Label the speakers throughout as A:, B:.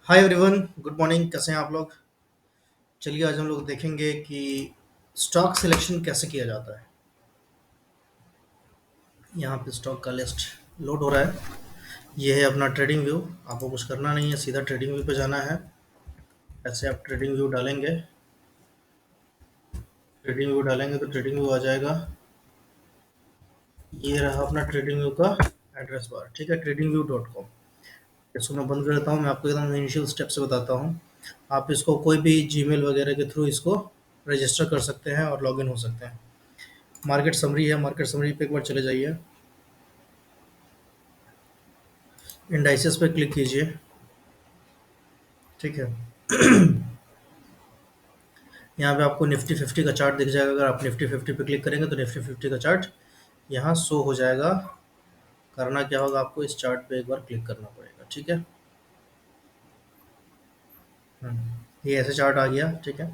A: Hi everyone, good morning. कैसे हैं आप लोग? चलिए आज हम लोग देखेंगे कि स्टॉक सिलेक्शन कैसे किया जाता है। यहाँ पे स्टॉक का लिस्ट लोड हो रहा है। ये है अपना ट्रेडिंग व्यू। आपको कुछ करना नहीं है, सीधा ट्रेडिंग व्यू पे जाना है। ऐसे आप ट्रेडिंग व्यू डालेंगे। ट्रेडिंग व्यू डालेंगे तो ट्रेडिंग व्यू आ जाएगा। ये रहा अपना ट्रेडिंग व्यू का एड्रेस बार। ठीक है, tradingview.com। इसको मैं बंद कर देता हूँ। मैं आपको एकदम इनिशियल स्टेप से बताता हूँ। आप इसको कोई भी जीमेल वगैरह के थ्रू इसको रजिस्टर कर सकते हैं और लॉगिन हो सकते हैं। मार्केट समरी है, मार्केट समरी पे एक बार चले जाइए। इंडाइसेस पे क्लिक कीजिए। ठीक है, यहाँ पे आपको निफ्टी फिफ्टी का चार्ट दिख जाएगा। अगर आप निफ्टी फिफ्टी पे क्लिक करेंगे तो निफ्टी फिफ्टी का चार्ट यहाँ शो हो जाएगा। करना क्या होगा, आपको इस चार्ट पे एक बार क्लिक करना पड़ेगा। ठीक है, ये ऐसे चार्ट आ गया। ठीक है,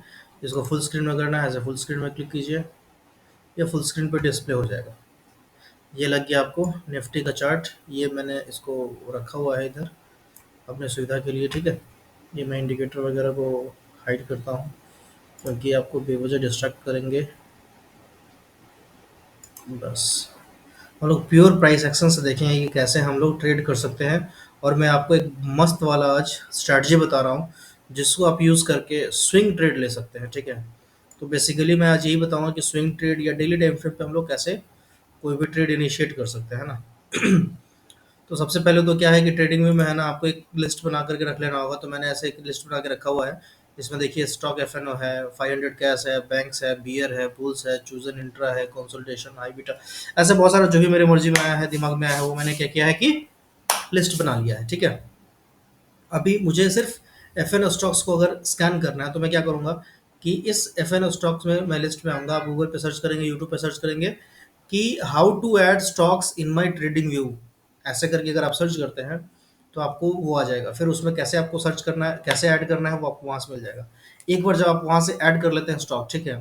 A: इसको फुल स्क्रीन में करना है, ऐसे फुल स्क्रीन में क्लिक कीजिए। ये फुल स्क्रीन पे डिस्प्ले हो जाएगा। ये लग गया आपको निफ्टी का चार्ट। ये मैंने इसको रखा हुआ है इधर अपने सुविधा के लिए। ठीक है, ये मैं इंडिकेटर वगैरह को हाइड करता हूँ क्योंकि आपको बेवजह डिस्ट्रैक्ट करेंगे। बस हम लोग प्योर प्राइस एक्शन से देखेंगे कि कैसे हम लोग ट्रेड कर सकते हैं। और मैं आपको एक मस्त वाला आज स्ट्रैटेजी बता रहा हूँ जिसको आप यूज़ करके स्विंग ट्रेड ले सकते हैं। ठीक है, तो बेसिकली मैं आज यही बताऊंगा कि स्विंग ट्रेड या डेली टाइम फ्रेम पे हम लोग कैसे कोई भी ट्रेड इनिशिएट कर सकते हैं ना। तो सबसे पहले तो क्या है कि ट्रेडिंग में है ना, आपको एक लिस्ट बना करके रख लेना होगा। तो मैंने ऐसे एक लिस्ट बना के रखा हुआ है। इसमें देखिए स्टॉक एफएनओ है, 500 कैश है, बैंक्स है, बियर है, बुल्स है, चूजन इंट्रा है, कंसल्टेशन, हाई बीटा। ऐसे बहुत सारा जो भी मेरे मर्जी में आया है, दिमाग में आया है, वो मैंने क्या किया है कि लिस्ट बना लिया है। ठीक है, अभी मुझे सिर्फ एफएनओ स्टॉक्स को अगर स्कैन करना है तो मैं क्या करूंगा कि इस एफएनओ स्टॉक्स में मैं लिस्ट में आऊंगा। आप गूगल पे सर्च करेंगे, यूट्यूब पे सर्च करेंगे कि how to add stocks in my trading view. ऐसे करके अगर आप सर्च करते हैं तो आपको वो आ जाएगा। फिर उसमें कैसे आपको सर्च करना है, कैसे ऐड करना है, वो आपको वहां से मिल जाएगा। एक बार जब आप वहां से ऐड कर लेते हैं स्टॉक, ठीक है,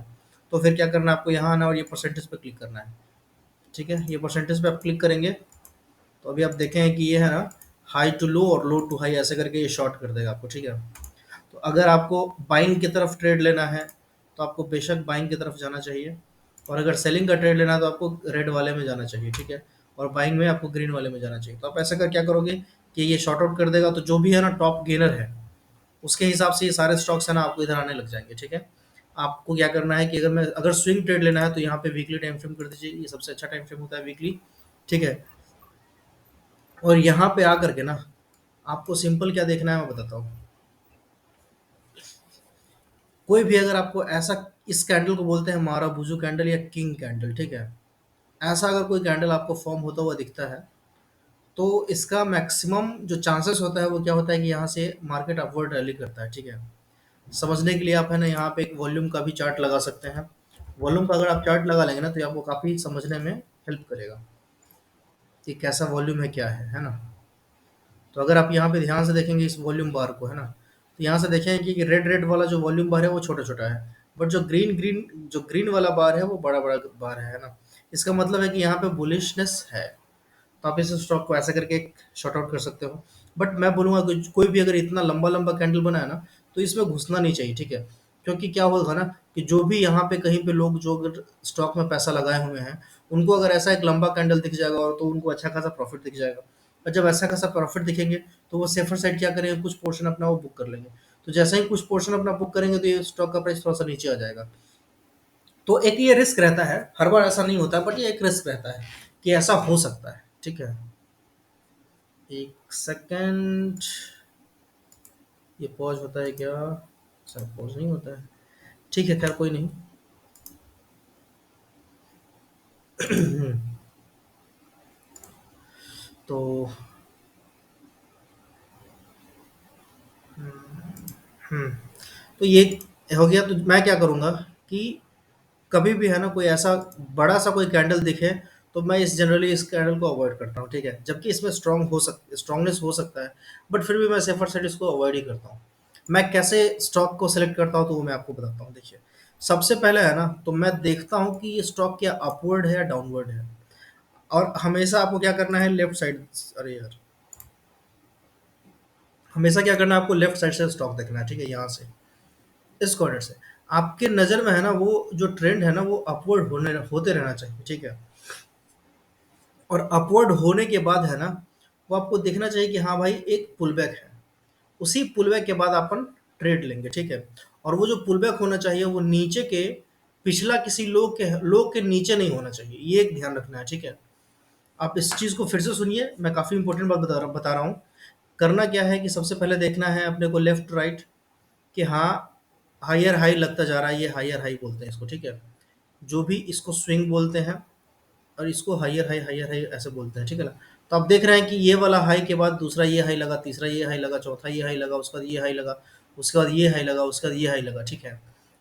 A: तो फिर क्या करना है, आपको यहाँ आना और ये परसेंटेज पे क्लिक करना है। ठीक है, ये परसेंटेज पे आप क्लिक करेंगे तो अभी आप देखें कि ये है ना, हाई टू लो और लो टू हाई ऐसे करके ये शॉर्ट कर देगा आपको। ठीक है, तो अगर आपको बाइंग की तरफ ट्रेड लेना है तो आपको बेशक बाइंग की तरफ जाना चाहिए। और अगर सेलिंग का ट्रेड लेना है तो आपको रेड वाले में जाना चाहिए। ठीक है, और बाइंग में आपको ग्रीन वाले में जाना चाहिए। तो आप ऐसा कर क्या करोगे कि ये शॉर्ट आउट कर देगा, तो जो भी है ना टॉप गेनर है उसके हिसाब से ये सारे स्टॉक्स है ना आपको इधर आने लग जाएंगे। ठीक है, आपको क्या करना है कि अगर स्विंग ट्रेड लेना है तो यहाँ पे वीकली टाइम फ्रेम कर दीजिए। ये सबसे अच्छा टाइम फ्रेम होता है, वीकली। ठीक है, और यहाँ पे आकर के ना आपको सिंपल क्या देखना है मैं बताता हूँ। कोई भी अगर आपको ऐसा, इस कैंडल को बोलते हैं मारा बुजू कैंडल या किंग कैंडल। ठीक है, ऐसा अगर कोई कैंडल आपको फॉर्म होता हुआ दिखता है तो इसका मैक्सिमम जो चांसेस होता है वो क्या होता है कि यहाँ से मार्केट अपवर्ड रैली करता है। ठीक है, समझने के लिए आप है ना यहाँ पे एक वॉल्यूम का भी चार्ट लगा सकते हैं। वॉल्यूम का अगर आप चार्ट लगा लेंगे ना तो ये आपको काफ़ी समझने में हेल्प करेगा कि कैसा वॉल्यूम है, क्या है ना। तो अगर आप यहाँ पे ध्यान से देखेंगे इस वॉल्यूम बार को, है ना, तो यहाँ से देखेंगे कि रेड रेड वाला जो वॉल्यूम बार है वो छोटा छोटा है। बट जो ग्रीन वाला बार है वो बड़ा बड़ा बार है ना। इसका मतलब है कि यहाँ पे बुलिशनेस है। तो आप इस स्टॉक को ऐसा करके एक शॉर्ट आउट कर सकते हो। बट मैं बोलूँगा कि कोई भी अगर इतना लंबा लंबा कैंडल बना है ना तो इसमें घुसना नहीं चाहिए। ठीक है, क्योंकि क्या होगा ना कि जो भी यहाँ पे कहीं पे लोग जो अगर स्टॉक में पैसा लगाए हुए हैं उनको अगर ऐसा एक लंबा कैंडल दिख जाएगा और तो उनको अच्छा खासा प्रॉफिट दिख जाएगा। और जब ऐसा खासा प्रॉफिट दिखेंगे तो वो सेफर साइड क्या करेंगे, कुछ पोर्शन अपना वो बुक कर लेंगे। तो जैसे ही कुछ पोर्शन अपना बुक करेंगे तो ये स्टॉक का प्राइस थोड़ा सा नीचे आ जाएगा। तो एक ये रिस्क रहता है, हर बार ऐसा नहीं होता बट ये एक रिस्क रहता है कि ऐसा हो सकता है। ठीक है, एक सेकंड, ये पॉज होता है क्या? सर पॉज नहीं होता है। ठीक है, खैर कोई नहीं। तो हम्म, तो ये हो गया। तो मैं क्या करूँगा कि कभी भी है ना कोई ऐसा बड़ा सा कोई कैंडल दिखे तो मैं इस जनरली इस कैंडल को अवॉइड करता हूँ। ठीक है, जबकि इसमें स्ट्रांगनेस हो सकता है बट फिर भी मैं सेफर साइड इसको अवॉइड ही करता हूँ। मैं कैसे स्टॉक को सिलेक्ट करता हूँ तो वो मैं आपको बताता हूँ। देखिए, सबसे पहले है ना तो मैं देखता हूँ कि ये स्टॉक क्या अपवर्ड है या डाउनवर्ड है। और हमेशा आपको क्या करना है, लेफ्ट साइड, अरे यार, हमेशा क्या करना है, आपको लेफ्ट साइड से स्टॉक देखना है, ठीक है, यहाँ से, इस कॉर्नर से। आपके नज़र में है ना वो जो ट्रेंड है ना वो अपवर्ड होते रहना चाहिए, ठीक है। और अपवर्ड होने के बाद है ना, वो आपको देखना चाहिए कि हाँ भाई एक पुल बैक है। उसी पुल बैक के बाद अपन ट्रेड लेंगे, ठीक है। और वो जो पुल बैक होना चाहिए वो नीचे के पिछला किसी लो के नीचे नहीं होना चाहिए, ये एक ध्यान रखना है, ठीक है। आप इस चीज़ को फिर से सुनिए, मैं काफ़ी इंपॉर्टेंट बात बता रहा हूँ। करना क्या है कि सबसे पहले देखना है अपने को लेफ्ट राइट, कि हाँ हायर हाई लगता जा रहा है, ये हायर हाई बोलते हैं इसको, ठीक है। जो भी इसको स्विंग बोलते हैं, और इसको हायर हाई ऐसे बोलते हैं, ठीक है ना। तो आप देख रहे हैं कि ये वाला हाई के बाद दूसरा ये हाई लगा, तीसरा ये हाई लगा, चौथा ये हाई लगा, उसके बाद ये हाई लगा, उसके बाद ये हाई लगा, उसके बाद ये हाई लगा, ठीक है।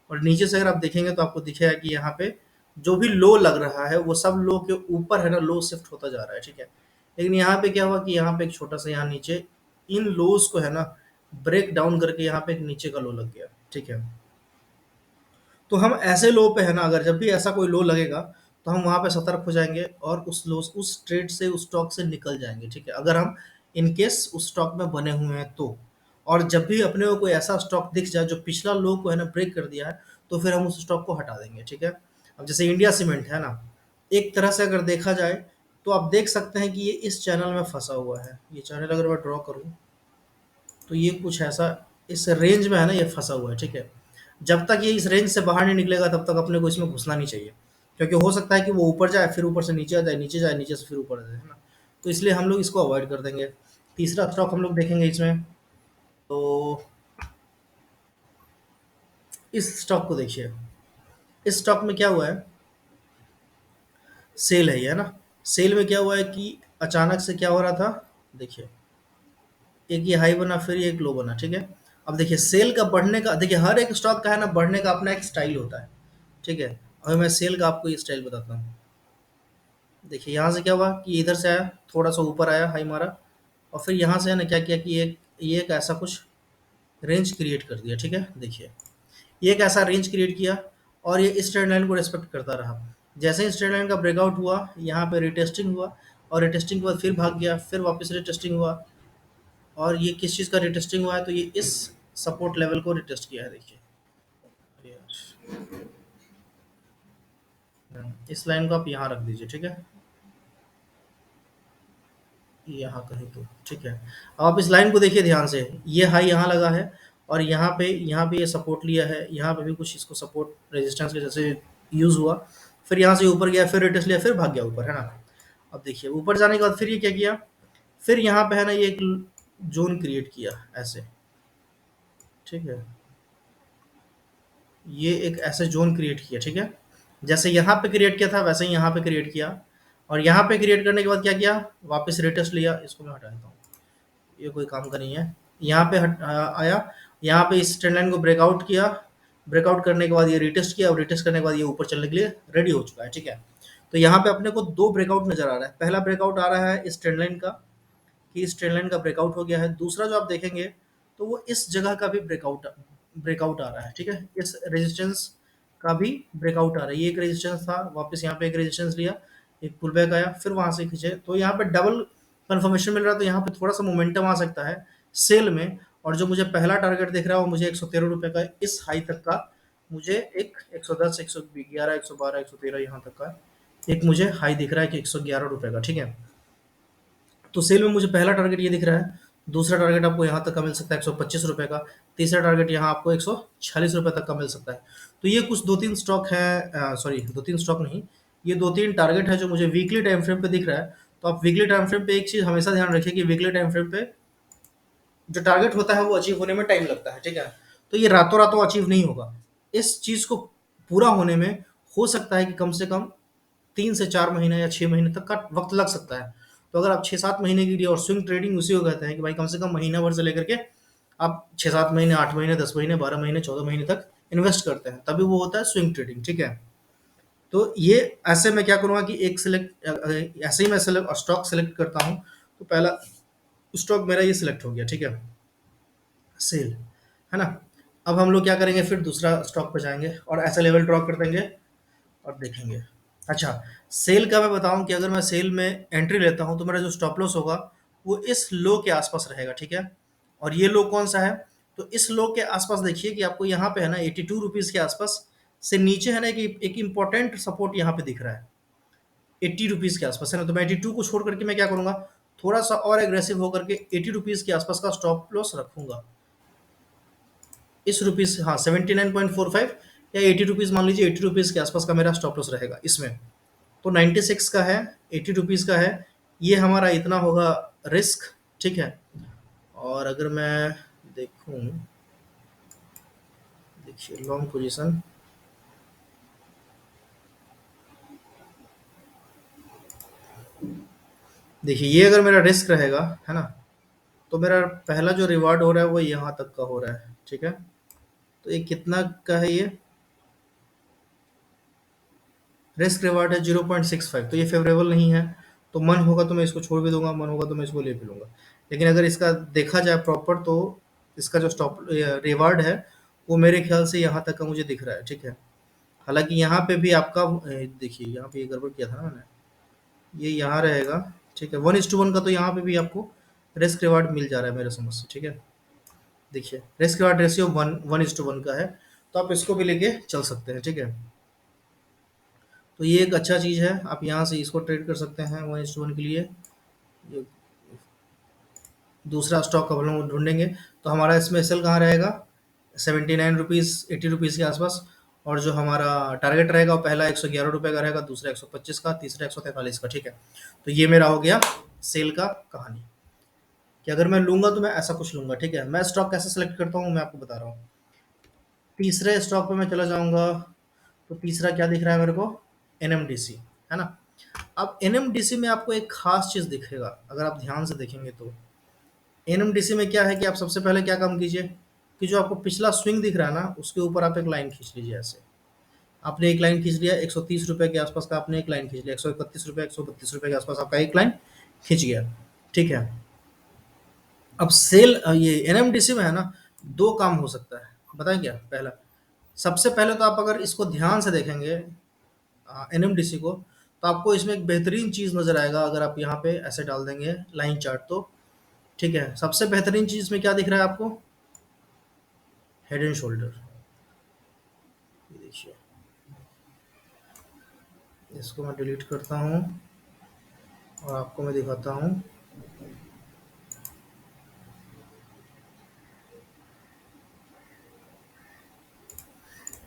A: और नीचे से अगर आप देखेंगे तो आपको दिखेगा कि यहाँ पे जो भी लो लग रहा है वो सब लो के ऊपर है ना, लो शिफ्ट होता जा रहा है, ठीक है। लेकिन यहाँ पे क्या हुआ कि यहाँ पे एक छोटा सा यहाँ नीचे इन लोज को है ना ब्रेक डाउन करके यहाँ पे एक नीचे का लो लग गया, ठीक है। तो हम ऐसे लो पे है ना, अगर जब भी ऐसा कोई लो लगेगा तो हम वहाँ पे सतर्क हो जाएंगे और उस ट्रेड से उस स्टॉक से निकल जाएंगे, ठीक है, अगर हम इन केस उस स्टॉक में बने हुए हैं तो। और जब भी अपने को कोई ऐसा स्टॉक दिख जाए जो पिछला लो को है ना ब्रेक कर दिया है, तो फिर हम उस स्टॉक को हटा देंगे, ठीक है। अब जैसे इंडिया सीमेंट है ना, एक तरह से अगर देखा जाए तो आप देख सकते हैं कि ये इस चैनल में फंसा हुआ है। ये चैनल अगर मैं ड्रॉ करूँ तो ये कुछ ऐसा इस रेंज में है ना, ये फंसा हुआ है, ठीक है। जब तक ये इस रेंज से बाहर नहीं निकलेगा तब तक अपने को इसमें घुसना नहीं चाहिए, क्योंकि हो सकता है कि वो ऊपर जाए फिर ऊपर से नीचे आ जाए, नीचे जाए नीचे से फिर ऊपर आ जाए, है ना। तो इसलिए हम लोग इसको अवॉइड कर देंगे। तीसरा स्टॉक हम लोग देखेंगे इसमें, तो इस स्टॉक को देखिए। इस स्टॉक में क्या हुआ है, सेल है ये, है ना। सेल में क्या हुआ है कि अचानक से क्या हो रहा था, देखिए एक ये हाई बना फिर ये एक लो बना, ठीक है। अब देखिए सेल का बढ़ने का, देखिए हर एक स्टॉक का है ना बढ़ने का अपना एक स्टाइल होता है, ठीक है। अभी मैं सेल का आपको ये स्टाइल बताता हूँ। देखिए यहाँ से क्या हुआ कि इधर से आया, थोड़ा सा ऊपर आया, हाई मारा, और फिर यहाँ से है ना क्या किया कि ये एक ऐसा कुछ रेंज क्रिएट कर दिया, ठीक है। देखिए ये एक ऐसा रेंज क्रिएट किया और ये इस ट्रेंड लाइन को रिस्पेक्ट करता रहा। जैसे ही इस ट्रेंड लाइन का ब्रेकआउट हुआ, यहाँ पे रिटेस्टिंग हुआ, और रिटेस्टिंग के बाद फिर भाग गया, फिर वापस रिटेस्टिंग हुआ। और ये किस चीज़ का रिटेस्टिंग हुआ है, तो ये इस सपोर्ट लेवल को रिटेस्ट किया है, देखिए। अरे यार, इस लाइन को आप यहाँ रख दीजिए, ठीक है, यहाँ कहीं तो, ठीक है। अब आप इस लाइन को देखिए ध्यान से, ये हाई यहाँ लगा है, और यहाँ पे ये सपोर्ट लिया है, यहाँ पे भी कुछ इसको सपोर्ट रेजिस्टेंस के जैसे यूज़ हुआ। फिर यहाँ से ऊपर गया, फिर रिटेस्ट लिया, फिर भाग गया ऊपर, है ना। अब देखिए ऊपर जाने के बाद फिर ये क्या किया, फिर यहाँ पे है ना ये एक जोन क्रिएट किया ऐसे, ठीक है। ये एक ऐसे जोन क्रिएट किया, ठीक है। जैसे यहाँ पे क्रिएट किया था वैसे ही यहाँ पे क्रिएट किया, और यहाँ पे क्रिएट करने के बाद क्या किया, वापस रिटेस्ट लिया। इसको मैं हटा देता हूँ, ये कोई काम का नहीं है। यहाँ पे आया, यहाँ पे इस ट्रेंड लाइन को ब्रेकआउट किया, ब्रेकआउट करने के बाद ये रिटेस्ट किया, और रिटेस्ट करने के बाद ये ऊपर चलने के लिए रेडी हो चुका है, ठीक है। तो यहाँ पे अपने को दो ब्रेकआउट नजर आ रहा है। पहला ब्रेकआउट आ रहा है इस ट्रेंड लाइन का, कि इस ट्रेंड लाइन का ब्रेकआउट हो गया है। दूसरा जो आप देखेंगे तो वो इस जगह का भी ब्रेकआउट ब्रेकआउट आ रहा है, ठीक है। इस रेजिस्टेंस का भी ब्रेकआउट आ रहा है। ये एक रेजिस्टेंस था, वापस यहाँ पे एक रेजिस्टेंस लिया, एक पुल बैक आया, फिर वहां से खींचे, तो यहाँ पे डबल कंफर्मेशन मिल रहा है। तो यहाँ पे थोड़ा सा मोमेंटम आ सकता है सेल में। और जो मुझे पहला टारगेट दिख रहा है वो मुझे 113 रुपये का, इस हाई तक का मुझे एक 110, 111, 112, 113 यहाँ तक का एक मुझे हाई दिख रहा है कि 111 रुपये का, ठीक है। तो सेल में मुझे पहला टारगेट ये दिख रहा है। दूसरा टारगेट आपको यहाँ तक का मिल सकता है 125 रुपये का। तीसरा टारगेट यहाँ आपको 146 रुपये तक का मिल सकता है। तो ये कुछ दो तीन स्टॉक है, सॉरी दो तीन स्टॉक नहीं, ये दो तीन टारगेट है जो मुझे वीकली टाइम फ्रेम पे दिख रहा है। तो आप वीकली टाइम फ्रेम पे एक चीज़ हमेशा ध्यान रखिए कि वीकली टाइम फ्रेम पे जो टारगेट होता है वो अचीव होने में टाइम लगता है, ठीक है। तो ये रातों रातों अचीव नहीं होगा। इस चीज़ को पूरा होने में हो सकता है कि कम से कम 3 से 4 महीने या 6 महीने तक का वक्त लग सकता है। तो अगर आप 6-7 महीने के लिए, और स्विंग ट्रेडिंग उसी को कहते हैं कि भाई कम से कम महीना भर से लेकर के आप 6-7 महीने, 8 महीने, 10 महीने, 12 महीने, 14 महीने तक इन्वेस्ट करते हैं, तभी वो होता है स्विंग ट्रेडिंग, ठीक है। तो ये ऐसे मैं क्या करूँगा कि एक सिलेक्ट, ऐसे ही मैं सिलेक्ट स्टॉक सेलेक्ट करता हूँ। तो पहला स्टॉक मेरा ये सिलेक्ट हो गया, ठीक है, सेल, है ना। अब हम लोग क्या करेंगे, फिर दूसरा स्टॉक पे जाएंगे और ऐसा लेवल ड्रॉ कर देंगे और देखेंगे। अच्छा, सेल का मैं बताऊं कि अगर मैं सेल में एंट्री लेता हूं तो मेरा जो स्टॉप लॉस होगा वो इस लो के आसपास रहेगा, ठीक है। और ये लो कौन सा है? तो इस लो के आसपास देखिए कि आपको यहाँ पे है ना 82 रुपीज़ के आसपास से नीचे है ना एक इंपॉर्टेंट सपोर्ट यहाँ पे दिख रहा है 80 रुपीज़ के आसपास, है ना। तो मैं 82 को छोड़ करके मैं क्या करूँगा, थोड़ा सा और एग्रेसिव होकर के 80 रुपीज़ के आसपास का स्टॉप लॉस रखूंगा। इस रुपीज़, हाँ 79.45 या 80 रुपीज़, मान लीजिए 80 रुपीज़ के आसपास का मेरा स्टॉप लॉस रहेगा इसमें। तो 96 का है, 80 रुपीज़ का है, ये हमारा इतना होगा रिस्क, ठीक है। और अगर मैं देखूं, देखिए लॉन्ग पोजीशन, देखिए ये अगर मेरा रिस्क रहेगा, है ना, तो मेरा पहला जो रिवार्ड हो रहा है वो यहाँ तक का हो रहा है, ठीक है। तो ये कितना का है ये, रिस्क रिवार्ड है 0.65, तो ये फेवरेबल नहीं है। तो मन होगा तो मैं इसको छोड़ भी दूंगा, मन होगा तो मैं इसको ले भी लूंगा। लेकिन अगर इसका देखा जाए प्रॉपर, तो इसका जो स्टॉप रिवार्ड है वो मेरे ख्याल से यहाँ तक का मुझे दिख रहा है, ठीक है। हालांकि यहाँ पे भी आपका देखिए यहाँ पे ये गड़बड़ किया था ना मैंने, ये यहाँ रहेगा, ठीक है। 1:1 का तो यहाँ पे भी आपको रिस्क रिवार्ड मिल जा रहा है मेरे समझ से, ठीक है। देखिए रिस्क रिवार्ड रेशियो 1:1 का है, तो आप इसको भी लेके चल सकते हैं, ठीक है। तो ये एक अच्छा चीज़ है, आप यहाँ से इसको ट्रेड कर सकते हैं 1:1 के लिए। ये दूसरा स्टॉक अब हम लोग ढूंढेंगे, तो हमारा इसमें सेल कहाँ रहेगा, 79 रुपीज़ 80 रुपीज़ के आसपास। और जो हमारा टारगेट रहेगा वो पहला 111 रुपये का रहेगा, दूसरा 125 का, तीसरा 143 का, ठीक है। तो ये मेरा हो गया सेल का कहानी, कि अगर मैं लूंगा तो मैं ऐसा कुछ लूंगा, ठीक है। मैं स्टॉक कैसे सेलेक्ट करता हूँ मैं आपको बता रहा हूँ। तीसरे स्टॉक पे मैं चला जाऊंगा, तो तीसरा क्या दिख रहा है मेरे को, एनएमडीसी, है ना। अब एनएमडीसी में आपको एक खास चीज़ दिखेगा, अगर आप ध्यान से देखेंगे तो एनएमडीसी में क्या है कि आप सबसे पहले क्या काम कीजिए, कि जो आपको पिछला स्विंग दिख रहा है ना उसके ऊपर आप एक लाइन खींच लीजिए ऐसे। आपने एक लाइन खींच लिया 130 रुपये के आसपास का, आपने एक लाइन खींच लिया 131 रुपये 132 रुपये के आसपास आपका एक लाइन खींच गया, ठीक है। अब सेल ये एनएमडीसी में है ना, दो काम हो सकता है, बताएं क्या। पहला, सबसे पहले तो आप अगर इसको ध्यान से देखेंगे एनएमडीसी को, तो आपको इसमें एक बेहतरीन चीज़ नज़र आएगा अगर आप यहाँ पे ऐसे डाल देंगे लाइन चार्ट तो, ठीक है। सबसे बेहतरीन चीज़ में क्या दिख रहा है आपको, हेड एंड शोल्डर। ये देखिए, इसको मैं डिलीट करता हूँ और आपको मैं दिखाता हूँ।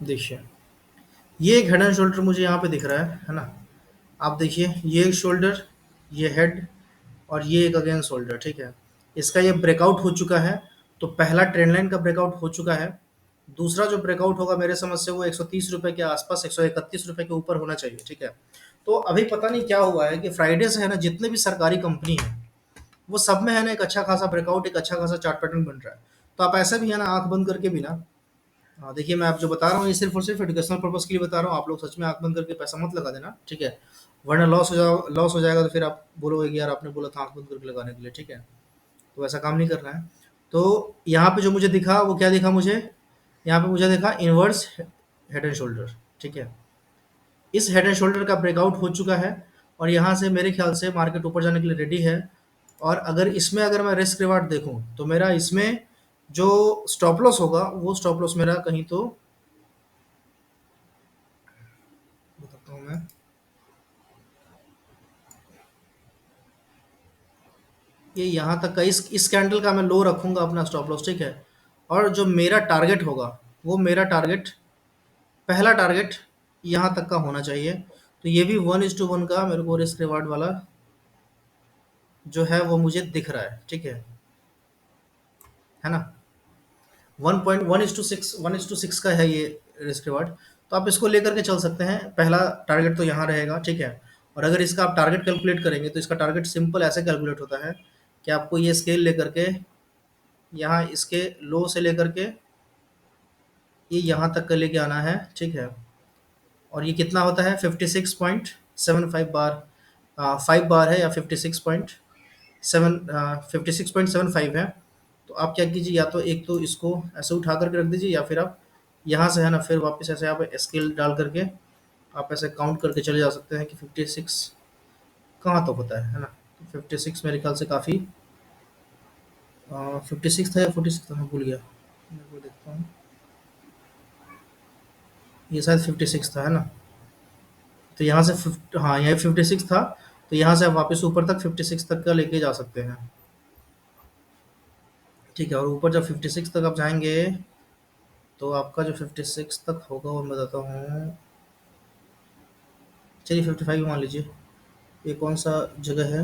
A: देखिए ये एक हेड एंड शोल्डर मुझे यहाँ पे दिख रहा है ना। आप देखिए ये एक शोल्डर, ये हेड, और ये एक अगेन शोल्डर, ठीक है। इसका ये ब्रेकआउट हो चुका है, तो पहला ट्रेंड लाइन का ब्रेकआउट हो चुका है। दूसरा जो ब्रेकआउट होगा मेरे समझ से वो 130 रुपये के आसपास, 131 रुपये के ऊपर होना चाहिए, ठीक है। तो अभी पता नहीं क्या हुआ है कि फ्राइडे से है ना जितने भी सरकारी कंपनी है वो सब में है ना एक अच्छा खासा ब्रेकआउट, एक अच्छा खासा चार्ट पैटर्न बन रहा है। तो आप ऐसा भी है ना आंख बंद करके भी ना, हाँ देखिए मैं आप जो बता रहा हूँ ये सिर्फ और सिर्फ एजुकेशनल पर्पज़ के लिए बता रहा हूँ, आप लोग सच में आँख बंद करके पैसा मत लगा देना, ठीक है। वरना लॉस हो जाएगा, तो फिर आप बोलोगे कि यार आपने बोला था आँख बंद करके लगाने के लिए, ठीक है। तो ऐसा काम नहीं करना है। तो यहाँ पे जो मुझे दिखा वो क्या दिखा मुझे, यहाँ पे मुझे दिखा इन्वर्स हेड एंड शोल्डर, ठीक है। इस हेड एंड शोल्डर का ब्रेकआउट हो चुका है, और यहाँ से मेरे ख्याल से मार्केट ऊपर जाने के लिए रेडी है। और अगर इसमें अगर मैं रिस्क रिवार्ड देखूँ तो मेरा इसमें जो स्टॉप लॉस होगा वो स्टॉप लॉस मेरा कहीं तो, बताता हूँ मैं, ये यहाँ तक का, इस कैंडल का मैं लो रखूँगा अपना स्टॉप लॉस, ठीक है। और जो मेरा टारगेट होगा वो मेरा टारगेट, पहला टारगेट यहाँ तक का होना चाहिए। तो ये भी 1:1 का मेरे को रिस्क रिवार्ड वाला जो है वो मुझे दिख रहा है, ठीक है ना। 1.1:6 का है ये रिस्क रिवार्ड। तो आप इसको लेकर के चल सकते हैं, पहला टारगेट तो यहाँ रहेगा, ठीक है। और अगर इसका आप टारगेट कैलकुलेट करेंगे तो इसका टारगेट सिंपल ऐसे कैलकुलेट होता है कि आपको ये स्केल लेकर के यहाँ इसके लो से लेकर के ये यहाँ तक का लेके आना है, ठीक है। और ये कितना होता है 56.75 बार, 5 बार है, या 56.75 है। तो आप क्या कीजिए, या तो एक तो इसको ऐसे उठा करके रख दीजिए, या फिर आप यहाँ से है ना फिर वापस ऐसे आप स्केल डाल करके आप ऐसे काउंट करके चले जा सकते हैं कि 56 कहाँ तक होता है ना। तो 56 मेरे ख्याल से काफ़ी 56 था या 46 था, मैं भूल गया। मेरे को देखता हूँ। ये शायद 56 था, है ना? तो यहाँ से हाँ, यहाँ 56 था। तो यहाँ से आप वापस ऊपर तक 56 तक का लेके जा सकते हैं। ठीक है, और ऊपर जब 56 तक आप जाएंगे तो आपका जो 56 तक होगा वो मैं बताता हूँ। चलिए 55 मान लीजिए। ये कौन सा जगह है?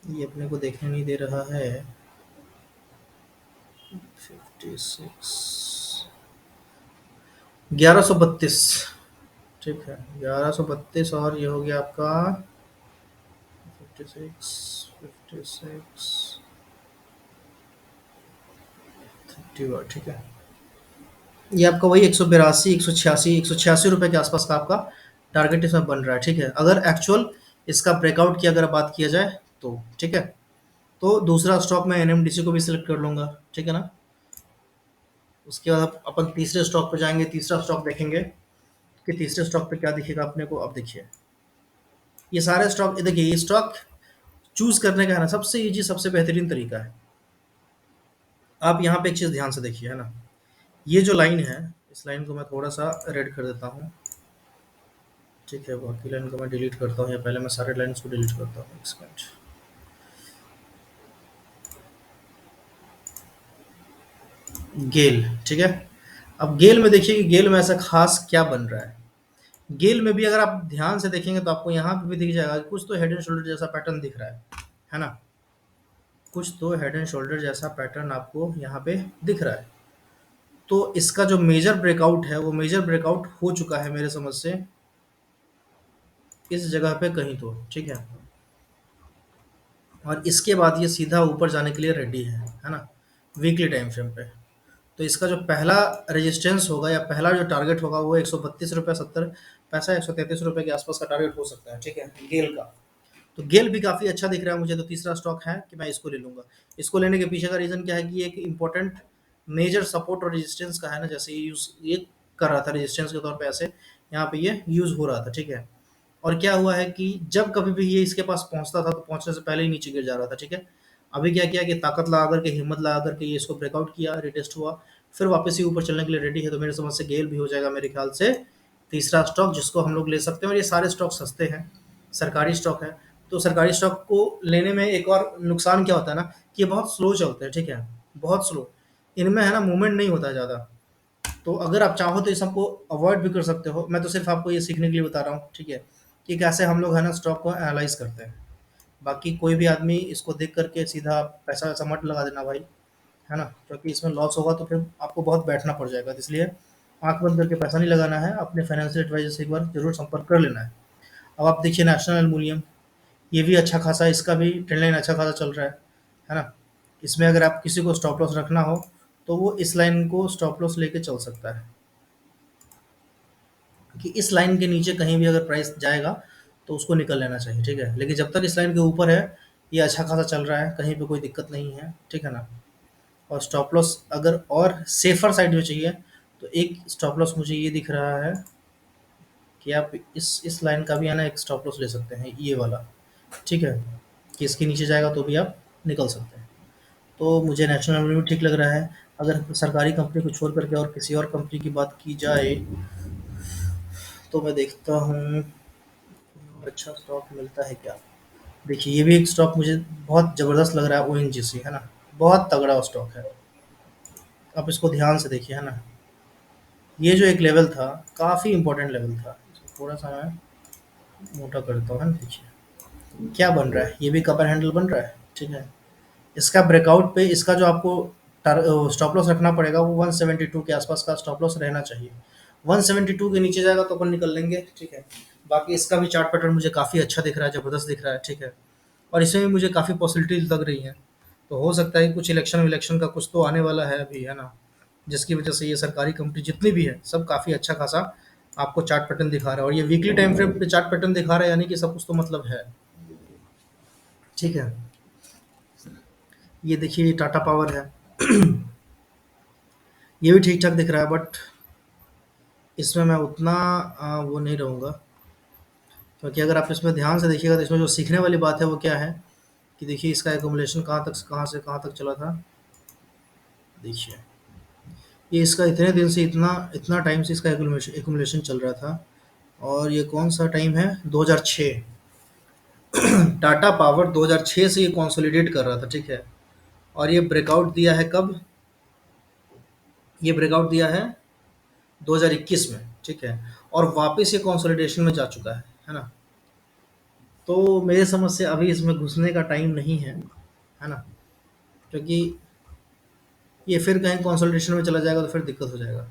A: ये अपने को देखने नहीं दे रहा है। 56, 1132। ठीक है, 1132, और ये हो गया आपका 56, 56, 31। ठीक है, ये आपका वही 182, 186, 186 रुपये के आसपास का आपका टारगेट इसमें बन रहा है। ठीक है, अगर एक्चुअल इसका ब्रेकआउट की अगर बात किया जाए तो। ठीक है, तो दूसरा स्टॉक मैं एनएमडीसी को भी सिलेक्ट कर लूंगा। ठीक है ना? उसके बाद अपन तीसरे स्टॉक पे जाएंगे, तीसरा स्टॉक देखेंगे कि तीसरे स्टॉक पे क्या दिखेगा अपने को। अब देखिए, ये सारे स्टॉक, ये देखिए, ये स्टॉक चूज करने का है ना, सबसे इजी, सबसे बेहतरीन तरीका है। आप यहाँ पे एक चीज ध्यान से देखिए, है ना? ये जो लाइन है, इस लाइन को मैं थोड़ा सा रेड कर देता हूँ। ठीक है, बाकी लाइन को मैं डिलीट करता हूँ, या पहले मैं सारे लाइन्स को डिलीट करता हूँ, एक सेकंड। गेल। ठीक है, अब गेल में देखिए कि गेल में ऐसा खास क्या बन रहा है। गेल में भी अगर आप ध्यान से देखेंगे तो आपको यहाँ पे भी दिख जाएगा कि कुछ तो हेड एंड शोल्डर जैसा पैटर्न दिख रहा है ना? कुछ तो हेड एंड शोल्डर जैसा पैटर्न आपको यहाँ पे दिख रहा है। तो इसका जो मेजर ब्रेकआउट है वो मेजर ब्रेकआउट हो चुका है मेरे समझ से इस जगह पे कहीं तो। ठीक है, और इसके बाद ये सीधा ऊपर जाने के लिए रेडी है ना? वीकली टाइम फ्रेम पे। तो इसका जो पहला रेजिस्टेंस होगा या पहला जो टारगेट होगा वो 132 रुपये 70 पैसा, 133 रुपये के आसपास का टारगेट हो सकता है। ठीक है, गेल का। तो गेल भी काफ़ी अच्छा दिख रहा है मुझे, तो तीसरा स्टॉक है कि मैं इसको ले लूँगा। इसको लेने के पीछे का रीज़न क्या है कि ये एक इम्पोर्टेंट मेजर सपोर्ट और रेजिस्टेंस का है ना, जैसे ये कर रहा था रेजिस्टेंस के तौर पे, ऐसे यहाँ पे ये यूज़ हो रहा था। ठीक है, और क्या हुआ है कि जब कभी भी ये इसके पास पहुँचता था तो पहुँचने से पहले ही नीचे गिर जा रहा था। ठीक है, अभी क्या किया कि ताकत लगा करके, हिम्मत लगा करके ये इसको ब्रेकआउट किया, रिटेस्ट हुआ, फिर वापस ही ऊपर चलने के लिए रेडी है। तो मेरे समझ से गेल भी हो जाएगा मेरे ख्याल से तीसरा स्टॉक, जिसको हम लोग ले सकते हैं। और ये सारे स्टॉक सस्ते हैं, सरकारी स्टॉक है। तो सरकारी स्टॉक को लेने में एक और नुकसान क्या होता है ना, कि ये बहुत स्लो चलते हैं। ठीक है, बहुत स्लो, इनमें है ना मूवमेंट नहीं होता है ज़्यादा। तो अगर आप चाहो तो इस सबको अवॉइड भी कर सकते हो। मैं तो सिर्फ आपको ये सीखने के लिए बता रहा हूँ। ठीक है, कि कैसे हम लोग है ना स्टॉक को एनालाइज करते हैं। बाकी कोई भी आदमी इसको देख करके सीधा पैसा वैसा मत लगा देना भाई, है ना? क्योंकि इसमें लॉस होगा तो फिर आपको बहुत बैठना पड़ जाएगा। तो इसलिए आँख बंद करके पैसा नहीं लगाना है, अपने फाइनेंशियल एडवाइज़र से एक बार ज़रूर संपर्क कर लेना है। अब आप देखिए नेशनल एल्युमिनियम, ये भी अच्छा खासा, इसका भी ट्रेंड लाइन अच्छा खासा चल रहा है ना? इसमें अगर आप किसी को स्टॉप लॉस रखना हो तो वो इस लाइन को स्टॉप लॉस लेके चल सकता है, कि इस लाइन के नीचे कहीं भी अगर प्राइस जाएगा तो उसको निकल लेना चाहिए। ठीक है, लेकिन जब तक इस लाइन के ऊपर है, ये अच्छा खासा चल रहा है, कहीं पे कोई दिक्कत नहीं है। ठीक है ना? और स्टॉप लॉस अगर और सेफर साइड में चाहिए तो एक स्टॉप लॉस मुझे ये दिख रहा है कि आप इस लाइन का भी है ना एक स्टॉप लॉस ले सकते हैं, ये वाला। ठीक है, कि इसके नीचे जाएगा तो भी आप निकल सकते हैं। तो मुझे नेशनल एल्युमिनियम ठीक लग रहा है। अगर सरकारी कंपनी को छोड़ करके और किसी और कंपनी की बात की जाए तो मैं देखता हूँ अच्छा स्टॉक मिलता है क्या। देखिए, ये भी एक स्टॉक मुझे बहुत ज़बरदस्त लग रहा है, ओएनजीसी, है ना? बहुत तगड़ा स्टॉक है। आप इसको ध्यान से देखिए, है ना? ये जो एक लेवल था, काफ़ी इम्पोर्टेंट लेवल था। थोड़ा सा मैं मोटा करता हूँ, है ना? देखिए क्या बन रहा है, ये भी कपर हैंडल बन रहा है। ठीक है, इसका ब्रेकआउट पे इसका जो आपको स्टॉप लॉस रखना पड़ेगा वो 172 के आसपास का स्टॉप लॉस रहना चाहिए। 172 के नीचे जाएगा तो अपन निकल लेंगे। ठीक है, बाकी इसका भी चार्ट पैटर्न मुझे काफ़ी अच्छा दिख रहा है, ज़बरदस्त दिख रहा है। ठीक है, और इसमें भी मुझे काफ़ी पॉसिबिलिटीज लग रही हैं। तो हो सकता है कुछ इलेक्शन विलेक्शन का कुछ तो आने वाला है अभी, है ना? जिसकी वजह से ये सरकारी कंपनी जितनी भी है सब काफ़ी अच्छा खासा आपको चार्ट पैटर्न दिखा रहा है, और ये वीकली टाइम फ्रेम पे चार्ट पैटर्न दिखा रहा है, यानी कि सब कुछ तो मतलब है। ठीक है, ये देखिए, ये टाटा पावर है। ये भी ठीक ठाक दिख रहा है, बट इसमें मैं उतना वो नहीं रहूँगा। क्योंकि अगर आप इसमें ध्यान से देखिएगा तो इसमें जो सीखने वाली बात है वो क्या है कि देखिए इसका एकुमुलेशन कहाँ से कहाँ तक चला था। देखिए ये इसका इतने दिन से इतना इतना टाइम से इसका एकुमुलेशन चल रहा था। और ये कौन सा टाइम है, 2006। टाटा पावर 2006 से ये कंसोलिडेट कर रहा था, ठीक है। और ये ब्रेकआउट दिया है कब, ये ब्रेकआउट दिया है 2021 में, ठीक है। और वापस ये कंसोलिडेशन में जा चुका है ना। तो मेरे समझ से अभी इसमें घुसने का टाइम नहीं है ना। क्योंकि ये फिर कहीं कंसोलिडेशन में चला जाएगा तो फिर दिक्कत हो जाएगा।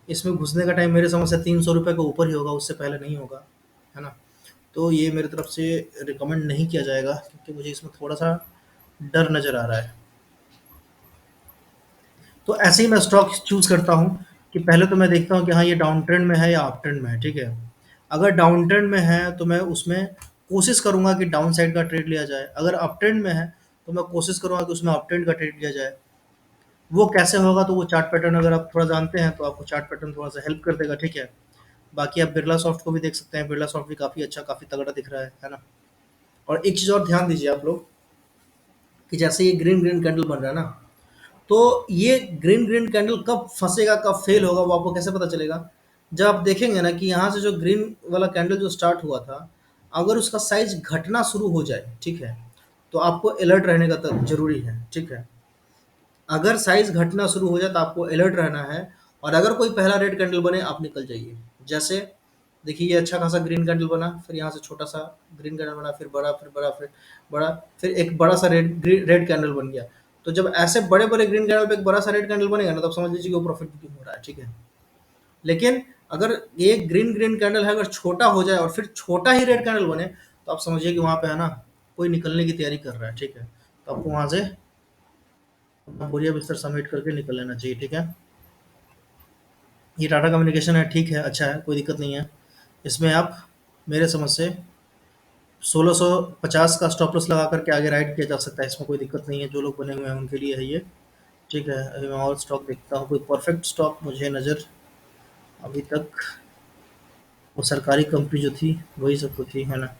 A: इसमें घुसने का टाइम मेरे समझ से 300 रुपये के ऊपर ही होगा, उससे पहले नहीं होगा, है ना। तो ये मेरी तरफ से रिकमेंड नहीं किया जाएगा, क्योंकि मुझे इसमें थोड़ा सा डर नज़र आ रहा है। तो ऐसे ही मैं स्टॉक चूज़ करता हूँ कि पहले तो मैं देखता हूँ कि हाँ ये डाउन ट्रेंड में है या अप ट्रेंड में है, ठीक है। अगर डाउन ट्रेंड में है तो मैं उसमें कोशिश करूँगा कि डाउन साइड का ट्रेड लिया जाए। अगर अप ट्रेंड में है तो मैं कोशिश करूँगा कि उसमें अप ट्रेंड का ट्रेड लिया जाए। वो कैसे होगा, तो वो चार्ट पैटर्न अगर आप थोड़ा जानते हैं तो आपको चार्ट पैटर्न थोड़ा सा हेल्प कर देगा, ठीक है। बाकी आप बिरला सॉफ्ट को भी देख सकते हैं, बिरला सॉफ्ट भी काफ़ी अच्छा, काफ़ी तगड़ा दिख रहा है ना। और एक चीज़ और ध्यान दीजिए आप लोग, कि जैसे ये ग्रीन ग्रीन कैंडल बन रहा है ना, तो ये ग्रीन ग्रीन कैंडल कब फंसेगा, कब फेल होगा, वो आपको कैसे पता चलेगा। जब आप देखेंगे ना कि यहाँ से जो ग्रीन वाला कैंडल जो स्टार्ट हुआ था, अगर उसका साइज घटना शुरू हो जाए, ठीक है, तो आपको अलर्ट रहने का जरूरी है, ठीक है। अगर साइज घटना शुरू हो जाए तो आपको अलर्ट रहना है। और अगर कोई पहला रेड कैंडल बने, आप निकल जाइए। जैसे देखिए ये अच्छा खासा ग्रीन कैंडल बना, फिर यहाँ से छोटा सा ग्रीन कैंडल बना, फिर बड़ा, फिर बड़ा, फिर बड़ा, फिर एक बड़ा सा रेड कैंडल बन गया। तो जब ऐसे बड़े बड़े ग्रीन कैंडल पे एक बड़ा सा रेड कैंडल बनेगा ना, तब समझ लीजिए कि वो प्रॉफिट बुकिंग हो रहा है, ठीक है। लेकिन अगर ये ग्रीन ग्रीन कैंडल है, अगर छोटा हो जाए और फिर छोटा ही रेड कैंडल बने, तो आप समझिए कि वहाँ पे है ना कोई निकलने की तैयारी कर रहा है, ठीक है। तो आपको वहाँ से अपना बोरिया बिस्तर समेट करके निकल लेना चाहिए, ठीक है। ये टाटा कम्युनिकेशन है, ठीक है, अच्छा है, कोई दिक्कत नहीं है। इसमें आप मेरे समझ से 1650 का स्टॉप लॉस लगा करके आगे राइड किया जा सकता है, इसमें कोई दिक्कत नहीं है। जो लोग बने हुए हैं उनके लिए है ये, ठीक है। अभी मैं और स्टॉक देखता हूँ, कोई परफेक्ट स्टॉक मुझे नज़र अभी तक, वो सरकारी कंपनी जो थी वही सब तो थी, है ना।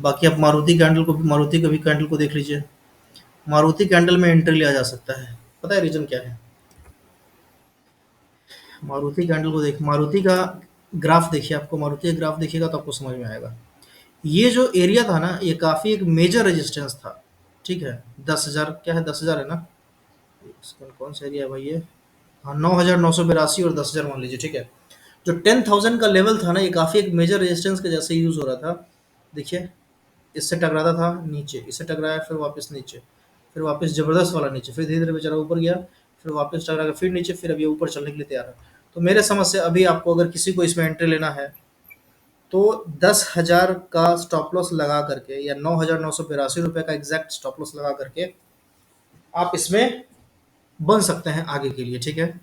A: बाकी आप मारुति का भी कैंडल को देख लीजिए। मारुति कैंडल में एंट्री लिया जा सकता है, पता है रीज़न क्या है। मारुति कैंडल को देख, मारुति का ग्राफ देखिए, आपको मारुति का ग्राफ देखिएगा तो आपको समझ में आएगा। ये जो एरिया था ना, ये काफ़ी एक मेजर रेजिस्टेंस था, ठीक है। 10,000 क्या है, 10,000 है ना। इसका कौन सा एरिया है भाई ये, हाँ 9,982 और 10,000 मान लीजिए, ठीक है। जो 10,000 का लेवल था ना, ये काफ़ी एक मेजर रेजिस्टेंस के जैसे यूज़ हो रहा था। देखिए इससे टकराता था नीचे, इससे टकराया, फिर वापस नीचे, फिर वापस ज़बरदस्त वाला नीचे, फिर धीरे धीरे बेचारा ऊपर गया, फिर वापस टकरा के फिर नीचे, फिर अभी ऊपर चलने के लिए तैयार है। तो मेरे समझ से अभी आपको अगर किसी को इसमें एंट्री लेना है, तो 10,000 का स्टॉप लॉस लगा करके, या 9,982 रुपये का एग्जैक्ट स्टॉप लॉस लगा करके आप इसमें बन सकते हैं आगे के लिए, ठीक है।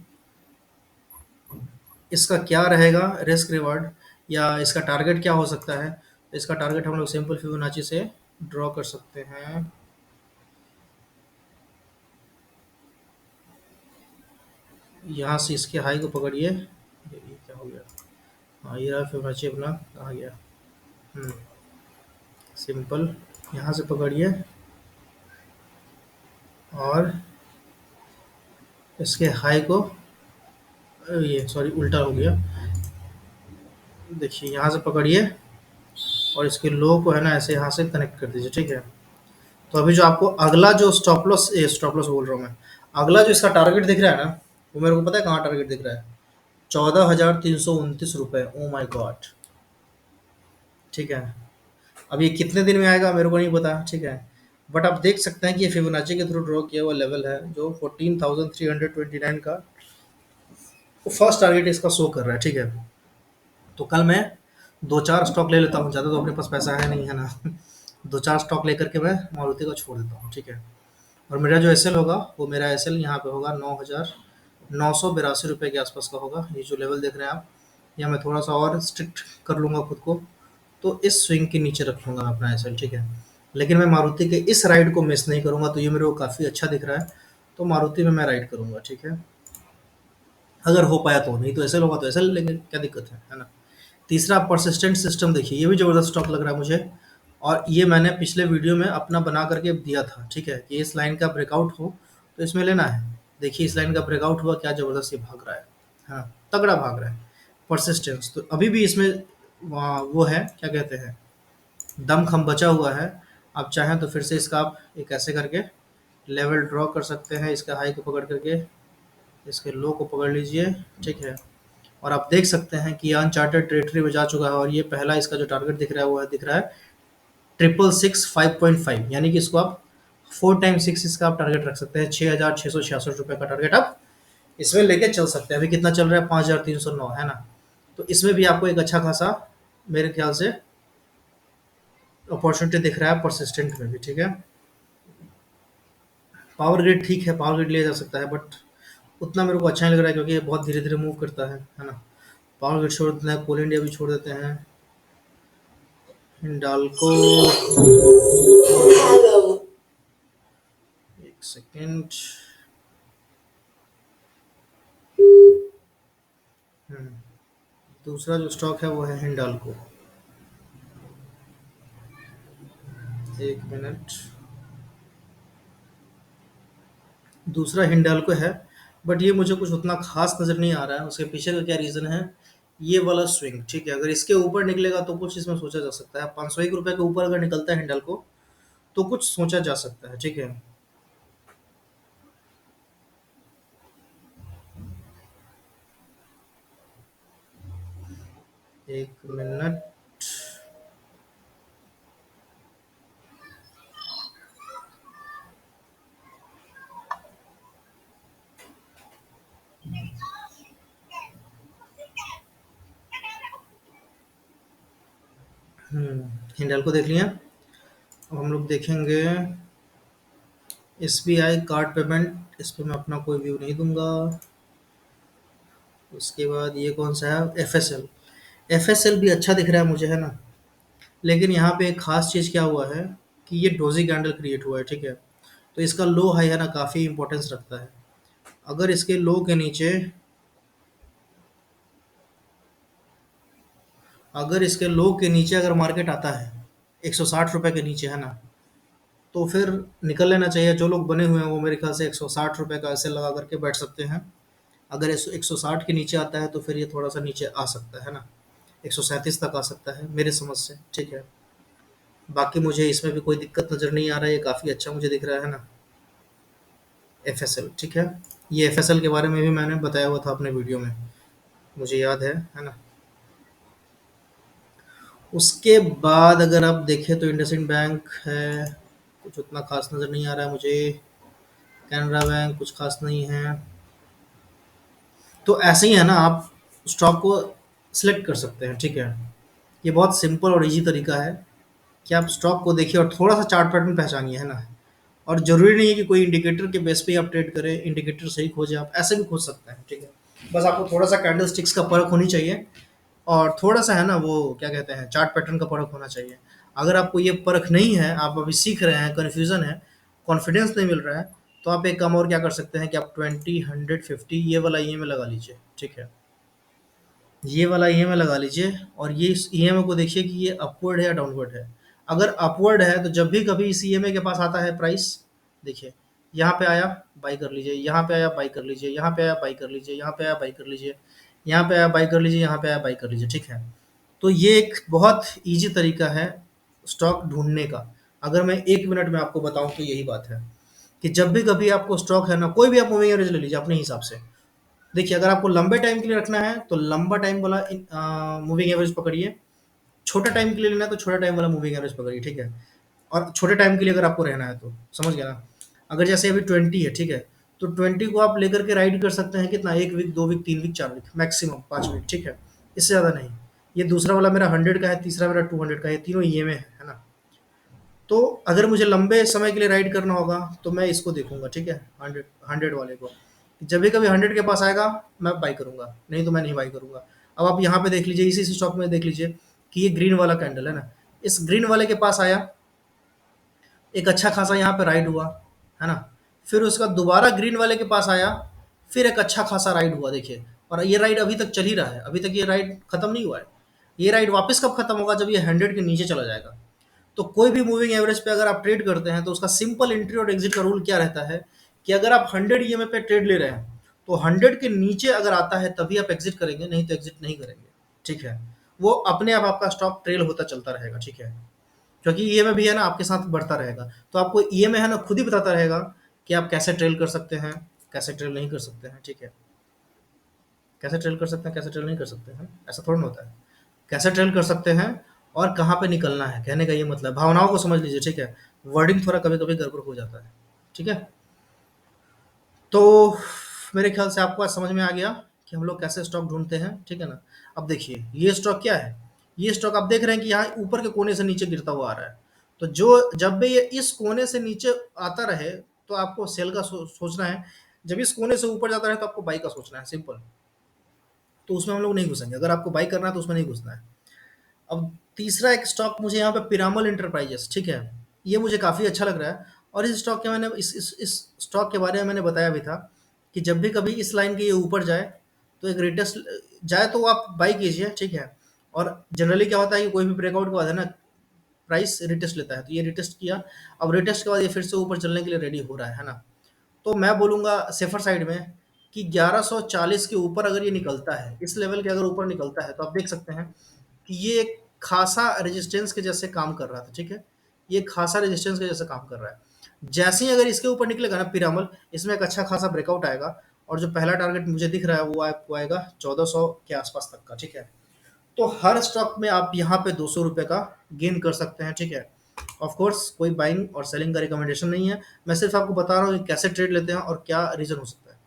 A: इसका क्या रहेगा रिस्क रिवार्ड, या इसका टारगेट क्या हो सकता है। तो इसका टारगेट हम लोग सिंपल फिबोनाची से ड्रॉ कर सकते हैं। यहाँ से इसके हाई को पकड़िए, ये क्या हो गया, हाँ ये रहा फिबोनाची अपना, कहाँ गया। हम्म, सिंपल यहाँ से पकड़िए, और इसके हाई को, ये सॉरी उल्टा हो गया। देखिए यहाँ से पकड़िए, और इसके लो को है ना ऐसे यहाँ से कनेक्ट कर दीजिए, ठीक है। तो अभी जो आपको अगला जो स्टॉप लॉस बोल रहा हूँ मैं, अगला जो इसका टारगेट दिख रहा है ना, वो मेरे को पता है कहाँ टारगेट दिख रहा है, 14,329 रुपये। ओ माई गॉड, ठीक है। अब ये कितने दिन में आएगा मेरे को नहीं पता, ठीक है। बट आप देख सकते हैं कि ये फिबोनाची के थ्रू ड्रॉ किया हुआ लेवल है, जो 14,329 का फर्स्ट टारगेट इसका शो कर रहा है, ठीक है। तो कल मैं दो चार स्टॉक ले लेता हूँ, ज़्यादा तो अपने पास पैसा है नहीं, है ना। दो चार स्टॉक लेकर के मैं मारुति को छोड़ देता हूँ, ठीक है। और मेरा जो एस एल होगा, वो मेरा एस एल यहाँ पे होगा 9,982 रुपये के आसपास का होगा। ये जो लेवल देख रहे हैं आप, या मैं थोड़ा सा और स्ट्रिक्ट कर लूँगा खुद को, तो इस स्विंग के नीचे रख लूँगा मैं अपना एस एल, ठीक है। लेकिन मैं मारुति के इस राइड को मिस नहीं करूँगा, तो ये मेरे को काफ़ी अच्छा दिख रहा है, तो मारुति में मैं राइड करूँगा, ठीक है। अगर हो पाया तो, नहीं तो एस एल होगा तो एस एल लेंगे, क्या दिक्कत है ना। तीसरा परसिस्टेंट सिस्टम देखिए, ये भी ज़बरदस्त स्टॉक लग रहा है मुझे। और ये मैंने पिछले वीडियो में अपना बना करके दिया था, ठीक है, कि इस लाइन का ब्रेकआउट हो तो इसमें लेना है। देखिए इस लाइन का ब्रेकआउट हुआ, क्या ज़बरदस्त ये भाग रहा है, हाँ तगड़ा भाग रहा है। परसिस्टेंस तो अभी भी इसमें वो है, क्या कहते हैं, दमखम बचा हुआ है। आप चाहें तो फिर से इसका आप एक ऐसे करके लेवल ड्रॉ कर सकते हैं, इसका हाई को पकड़ करके इसके लो को पकड़ लीजिए, ठीक है। और आप देख सकते हैं कि ये अनचार्टेड टेरिटरी में जा चुका है, और ये पहला इसका जो टारगेट दिख रहा है वो है, दिख रहा है 666 5.5, यानी कि इसको आप 4 टाइम 6 इसका आप टारगेट रख सकते हैं। 6,666 रुपये का टारगेट आप इसमें लेके चल सकते हैं। अभी कितना चल रहा है, 5,309 है ना। तो इसमें भी आपको एक अच्छा खासा मेरे ख्याल से अपॉर्चुनिटी दिख रहा है परसिस्टेंट में भी, ठीक है। पावर ग्रिड ठीक है, पावर ग्रिड लिया जा सकता है, बट उतना मेरे को अच्छा नहीं लग रहा है क्योंकि ये बहुत धीरे धीरे मूव करता है ना। पावर ग्रिड छोड़ देते हैं, कोल इंडिया भी छोड़ देते हैं, हिंडाल्को। एक सेकेंड। दूसरा जो स्टॉक है वो है हिंडाल्को। एक मिनट। दूसरा हिंडाल्को है, बट ये मुझे कुछ उतना खास नज़र नहीं आ रहा है। उसके पीछे का क्या रीज़न है, ये वाला स्विंग, ठीक है। अगर इसके ऊपर निकलेगा तो कुछ इसमें सोचा जा सकता है। 501 रुपये के ऊपर अगर निकलता है हिंडाल्को तो कुछ सोचा जा सकता है, ठीक है। एक मिनट। हिंडाल्को देख लिया। अब हम लोग देखेंगे SBI कार्ड पेमेंट, इस पर मैं अपना कोई व्यू नहीं दूंगा। उसके बाद ये कौन सा है, FSL। FSL भी अच्छा दिख रहा है मुझे, है ना। लेकिन यहाँ पे एक खास चीज़ क्या हुआ है कि ये डोजी कैंडल क्रिएट हुआ है, ठीक है। तो इसका लो हाई है ना काफ़ी इंपॉर्टेंस रखता है। अगर इसके लो के नीचे, अगर इसके लो के नीचे अगर मार्केट आता है 160 रुपये के नीचे, है ना, तो फिर निकल लेना चाहिए। जो लोग बने हुए हैं वो मेरे ख्याल से 160 रुपये का ऐसे लगा करके बैठ सकते हैं। अगर 160 के नीचे आता है तो फिर ये थोड़ा सा नीचे आ सकता है ना, 137 तक आ सकता है मेरे समझ से, ठीक है। बाकी मुझे इसमें भी कोई दिक्कत नज़र नहीं आ रहा है, ये काफ़ी अच्छा मुझे दिख रहा है ना। FSL, ठीक है। ये FSL के बारे में भी मैंने बताया हुआ था अपने वीडियो में, मुझे याद है ना। उसके बाद अगर आप देखें तो इंडसइंड बैंक है, कुछ उतना खास नज़र नहीं आ रहा है मुझे। कैनरा बैंक कुछ खास नहीं है। तो ऐसे ही है ना, आप स्टॉक को सिलेक्ट कर सकते हैं, ठीक है। ये बहुत सिंपल और इजी तरीका है कि आप स्टॉक को देखिए और थोड़ा सा चार्ट पैटर्न पहचानिए, है ना। और ज़रूरी नहीं है कि कोई इंडिकेटर के बेस पे ही आप ट्रेड करें, इंडिकेटर सही खोजें, आप ऐसे भी खोज सकते हैं, ठीक है। बस आपको थोड़ा सा कैंडल स्टिक्स का परख होनी चाहिए, और थोड़ा सा है ना वो क्या कहते हैं, चार्ट पैटर्न का परख होना चाहिए। अगर आपको ये परख नहीं है, आप अभी सीख रहे हैं, कन्फ्यूज़न है, कॉन्फिडेंस नहीं मिल रहा है, तो आप एक काम और क्या कर सकते हैं कि आप 20 100 50 ये वाला EMA लगा लीजिए, ठीक है। ये वाला EMA लगा लीजिए, और ये इस EMA को देखिए कि ये अपवर्ड है या डाउनवर्ड है। अगर अपवर्ड है तो जब भी कभी इस EMA के पास आता है प्राइस, देखिए यहाँ पे आया बाई कर लीजिए, यहाँ पे आया बाई कर लीजिए, यहाँ पे आया बाई कर लीजिए, यहाँ पे आया बाई कर लीजिए, यहाँ पे आया बाई कर लीजिए, यहाँ पे आया बाई कर लीजिए, ठीक है। तो ये एक बहुत ईजी तरीका है स्टॉक ढूंढने का। अगर मैं 1 मिनट में आपको बताऊं तो यही बात है कि जब भी कभी आपको स्टॉक है ना, कोई भी आप मूविंग एवरेज ले लीजिए अपने हिसाब से। देखिए अगर आपको लंबे टाइम के लिए रखना है तो लंबा टाइम वाला मूविंग एवरेज पकड़िए, छोटा टाइम के लिए लेना है तो छोटा टाइम वाला मूविंग एवरेज पकड़िए, ठीक है। और छोटे टाइम के लिए अगर आपको रहना है तो समझ गया ना। अगर जैसे अभी 20 है, ठीक है, तो 20 को आप लेकर के राइड कर सकते हैं कितना, 1 week 2 week 3 week 4 week maximum 5 week, ठीक है। इससे ज़्यादा नहीं। ये दूसरा वाला मेरा 100 का है, तीसरा मेरा 200 का है, ये तीनों EMA है ना। तो अगर मुझे लंबे समय के लिए राइड करना होगा तो मैं इसको देखूंगा, ठीक है, 100 वाले को। जब भी कभी 100 के पास आएगा मैं बाई करूंगा, नहीं तो मैं नहीं बाई करूंगा। अब आप यहाँ पे देख लीजिए, इसी स्टॉक में देख लीजिए कि ये ग्रीन वाला कैंडल है ना, इस ग्रीन वाले के पास आया, एक अच्छा खासा यहाँ पे राइड हुआ, है ना। फिर उसका दोबारा ग्रीन वाले के पास आया, फिर एक अच्छा खासा राइड हुआ, देखिए। और ये राइड अभी तक चल ही रहा है, अभी तक ये राइड खत्म नहीं हुआ है। ये राइड वापस कब खत्म होगा, जब ये 100 के नीचे चला जाएगा। तो कोई भी मूविंग एवरेज पे अगर आप ट्रेड करते हैं तो उसका सिंपल एंट्री और एग्जिट का रूल क्या रहता है कि अगर आप 100 ईएमए पे ट्रेड ले रहे हैं तो 100 के नीचे अगर आता है तभी आप एग्जिट करेंगे, नहीं तो एग्जिट नहीं करेंगे। ठीक है, वो अपने आप आपका स्टॉक ट्रेल होता चलता रहेगा। ठीक है, क्योंकि ईएमए भी है ना आपके साथ बढ़ता रहेगा, तो आपको ईएमए है ना खुद ही बताता रहेगा कि आप कैसे ट्रेल कर सकते हैं, कैसे ट्रेल नहीं कर सकते हैं। ठीक है, कैसे ट्रेल कर सकते हैं, कैसे ट्रेल नहीं कर सकते हैं, ऐसा थोड़ा ना होता है। कैसे ट्रेल कर सकते हैं और कहाँ पे निकलना है, कहने का ये मतलब भावनाओं को समझ लीजिए। ठीक है, वर्डिंग थोड़ा कभी कभी गड़बड़ हो जाता है। ठीक है, तो मेरे ख्याल से आपको आज समझ में आ गया कि हम लोग कैसे स्टॉक ढूंढते हैं। ठीक है ना, अब देखिए ये स्टॉक क्या है, ये स्टॉक आप देख रहे हैं कि यहाँ ऊपर के कोने से नीचे गिरता हुआ आ रहा है। तो जो जब भी ये इस कोने से नीचे आता रहे तो आपको सेल का सोचना है, जब इस कोने से ऊपर जाता रहे तो आपको बाई का सोचना है, सिंपल। तो उसमें हम लोग नहीं घुसेंगे, अगर आपको बाई करना है तो उसमें नहीं घुसना है। अब तीसरा एक स्टॉक मुझे यहाँ पे पिरामल इंटरप्राइजेस, ठीक है, ये मुझे काफ़ी अच्छा लग रहा है। और इस स्टॉक के मैंने इस स्टॉक के बारे में मैंने बताया भी था कि जब भी कभी इस लाइन के ये ऊपर जाए तो एक रिटेस्ट जाए तो आप बाई कीजिए। ठीक है, और जनरली क्या होता है कि कोई भी ब्रेकआउट के बाद है ना प्राइस रिटेस्ट लेता है, तो ये रिटेस्ट किया, अब रिटेस्ट के बाद ये फिर से ऊपर चलने के लिए रेडी हो रहा है ना। तो मैं बोलूँगा सेफर साइड में कि 1140 के ऊपर अगर ये निकलता है, इस लेवल के अगर ऊपर निकलता है तो आप देख सकते हैं कि ये एक खासा रेजिस्टेंस के जैसे काम कर रहा था। ठीक है, ये खासा रेजिस्टेंस के जैसे काम कर रहा है। जैसे ही अगर इसके ऊपर निकलेगा ना पिरामल, इसमें एक अच्छा खासा ब्रेकआउट आएगा, और जो पहला टारगेट मुझे दिख रहा है वो आपको आएगा 1400 के आसपास तक का। ठीक है, तो हर स्टॉक में आप यहाँ पे 200 रुपए का गेन कर सकते हैं। ठीक है, ऑफ कोर्स कोई बाइंग और सेलिंग का रिकमेंडेशन नहीं है, मैं सिर्फ आपको बता रहा हूँ कि कैसे ट्रेड लेते हैं और क्या रीजन हो सकता है।